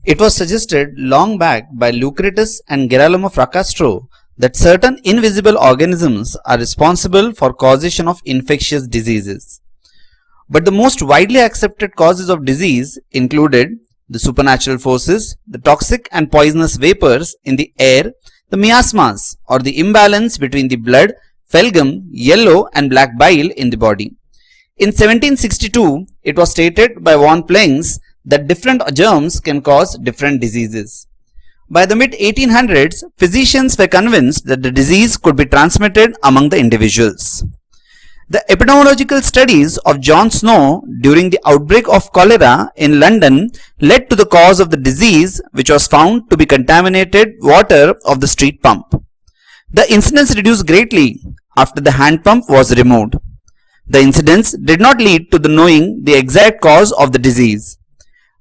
It was suggested long back by Lucretus and Gerolamo Fracastro that certain invisible organisms are responsible for causation of infectious diseases. But the most widely accepted causes of disease included the supernatural forces, the toxic and poisonous vapors in the air, the miasmas or the imbalance between the blood, phlegm, yellow and black bile in the body. In 1762, it was stated by von Planck that different germs can cause different diseases. By the mid-1800s, physicians were convinced that the disease could be transmitted among the individuals. The epidemiological studies of John Snow during the outbreak of cholera in London led to the cause of the disease, which was found to be contaminated water of the street pump. The incidence reduced greatly after the hand pump was removed. The incidence did not lead to the knowing the exact cause of the disease.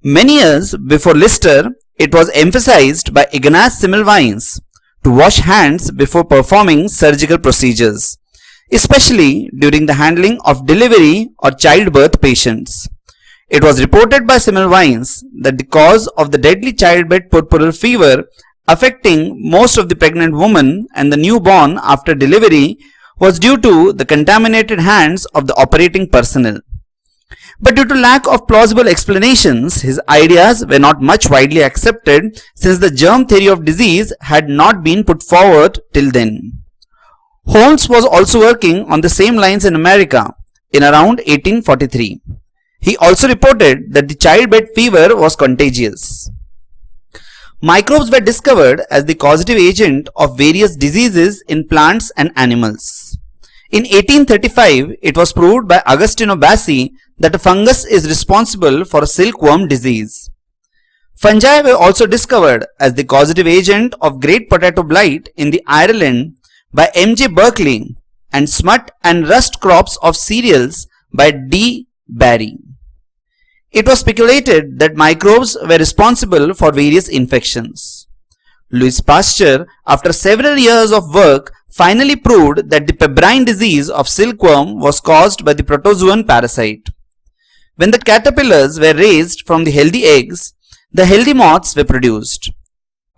Many years before Lister, it was emphasized by Ignaz semmelweis to wash hands before performing surgical procedures, especially during the handling of delivery or childbirth patients. It was reported by semmelweis that the cause of the deadly childbed puerperal fever affecting most of the pregnant women and the newborn after delivery was due to the contaminated hands of the operating personnel. But due to lack of plausible explanations, his ideas were not much widely accepted since the germ theory of disease had not been put forward till then. Holmes was also working on the same lines in America in around 1843. He also reported that the childbed fever was contagious. Microbes were discovered as the causative agent of various diseases in plants and animals. In 1835, it was proved by Agostino Bassi that a fungus is responsible for silkworm disease. Fungi were also discovered as the causative agent of great potato blight in the Ireland by M.J. Berkeley and smut and rust crops of cereals by D. Barry. It was speculated that microbes were responsible for various infections. Louis Pasteur, after several years of work, finally proved that the pebrine disease of silkworm was caused by the protozoan parasite. When the caterpillars were raised from the healthy eggs, the healthy moths were produced.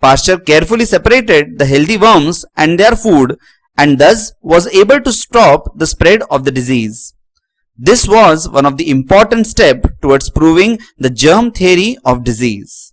Pasteur carefully separated the healthy worms and their food and thus was able to stop the spread of the disease. This was one of the important steps towards proving the germ theory of disease.